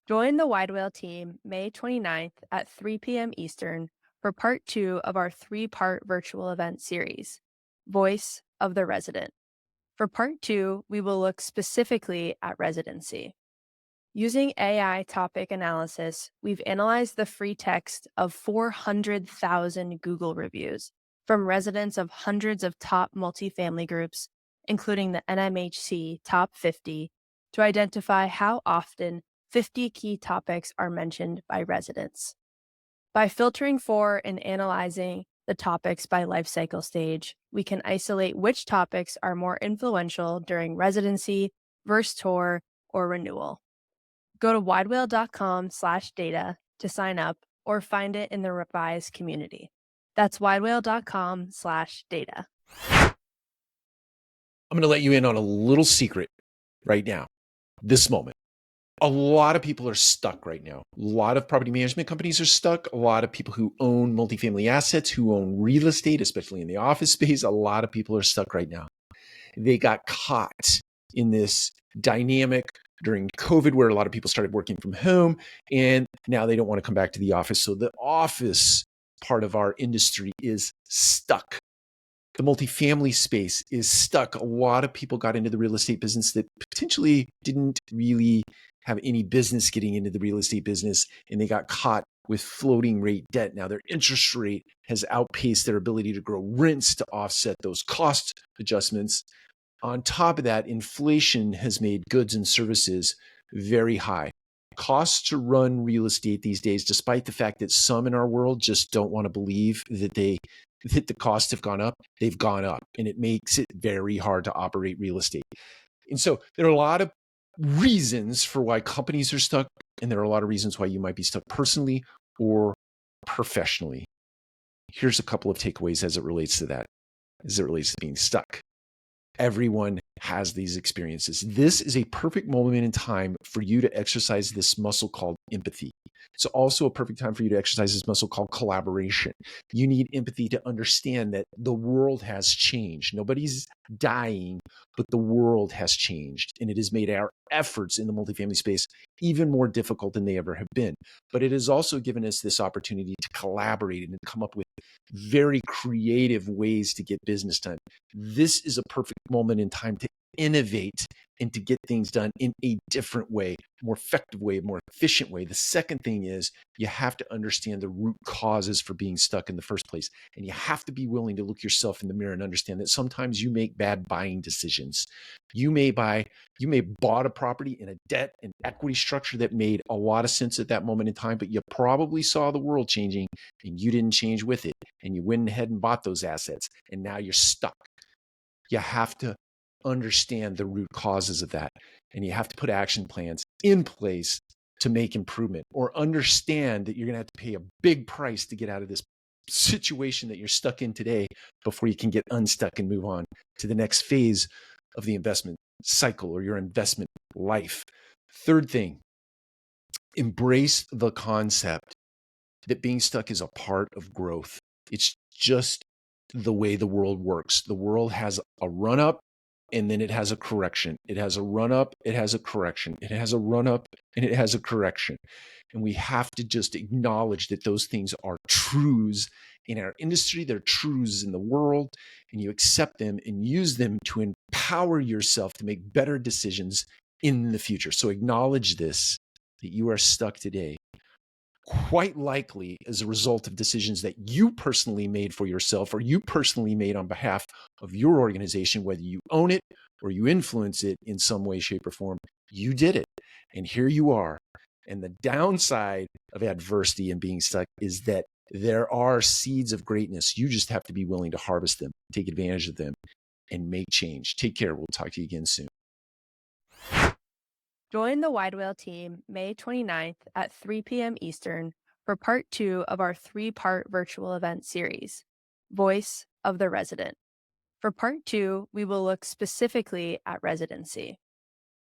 Join the Wide Whale team May 29th at 3 p.m. Eastern for part 2 of our 3-part virtual event series, Voice of the Resident. For part 2, we will look specifically at residency. Using AI topic analysis, we've analyzed the free text of 400,000 Google reviews from residents of hundreds of top multifamily groups, including the NMHC Top 50, to identify how often 50 key topics are mentioned by residents. By filtering for and analyzing the topics by life cycle stage, we can isolate which topics are more influential during residency, versus tour, or renewal. Go to widewhale.com/data to sign up or find it in the revised community. That's widewhale.com/data. I'm going to let you in on a little secret right now, this moment. A lot of people are stuck right now. A lot of property management companies are stuck. A lot of people who own multifamily assets, who own real estate, especially in the office space, a lot of people are stuck right now. They got caught in this dynamic during COVID where a lot of people started working from home, and now they don't want to come back to the office. So the office part of our industry is stuck. The multifamily space is stuck. A lot of people got into the real estate business that potentially didn't really have any business getting into the real estate business, and they got caught with floating rate debt. Now their interest rate has outpaced their ability to grow rents to offset those cost adjustments. On top of that, inflation has made goods and services very high. Costs to run real estate these days, despite the fact that some in our world just don't want to believe that the costs have gone up, they've gone up, and it makes it very hard to operate real estate. And so there are a lot of reasons for why companies are stuck, and there are a lot of reasons why you might be stuck personally or professionally. Here's a couple of takeaways as it relates to that, as it relates to being stuck. Everyone has these experiences. This is a perfect moment in time for you to exercise this muscle called empathy. It's also a perfect time for you to exercise this muscle called collaboration. You need empathy to understand that the world has changed. Nobody's dying, but the world has changed. And it has made our efforts in the multifamily space even more difficult than they ever have been. But it has also given us this opportunity to collaborate and to come up with very creative ways to get business done. This is a perfect moment in time to innovate and to get things done in a different way, more effective way, more efficient way. The second thing is you have to understand the root causes for being stuck in the first place. And you have to be willing to look yourself in the mirror and understand that sometimes you make bad buying decisions. You may bought a property in a debt and equity structure that made a lot of sense at that moment in time, but you probably saw the world changing and you didn't change with it. And you went ahead and bought those assets, and now you're stuck. You have to understand the root causes of that, and you have to put action plans in place to make improvement, or understand that you're going to have to pay a big price to get out of this situation that you're stuck in today before you can get unstuck and move on to the next phase of the investment cycle or your investment life. Third thing, embrace the concept that being stuck is a part of growth. It's just the way the world works. The world has a run up and then it has a correction. It has a run up, it has a correction. It has a run up and it has a correction. And we have to just acknowledge that those things are truths in our industry. They're truths in the world, and you accept them and use them to empower yourself to make better decisions in the future. So acknowledge this, that you are stuck today, quite likely as a result of decisions that you personally made for yourself or you personally made on behalf of your organization, whether you own it or you influence it in some way, shape, or form. You did it. And here you are. And the downside of adversity and being stuck is that there are seeds of greatness. You just have to be willing to harvest them, take advantage of them, and make change. Take care. We'll talk to you again soon. Join the Wide Whale team May 29th at 3 p.m. Eastern for part 2 of our 3-part virtual event series, Voice of the Resident. For part 2, we will look specifically at residency.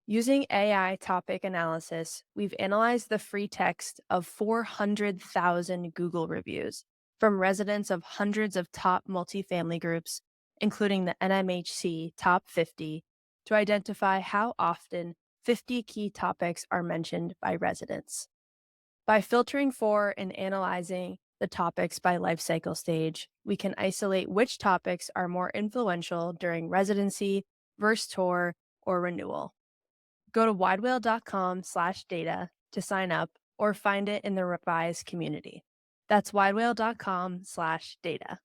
Using AI topic analysis, we've analyzed the free text of 400,000 Google reviews from residents of hundreds of top multifamily groups, including the NMHC Top 50, to identify how often 50 key topics are mentioned by residents. By filtering for and analyzing the topics by life cycle stage, we can isolate which topics are more influential during residency, versus tour, or renewal. Go to widewhale.com/data to sign up or find it in the revised community. That's widewhale.com/data.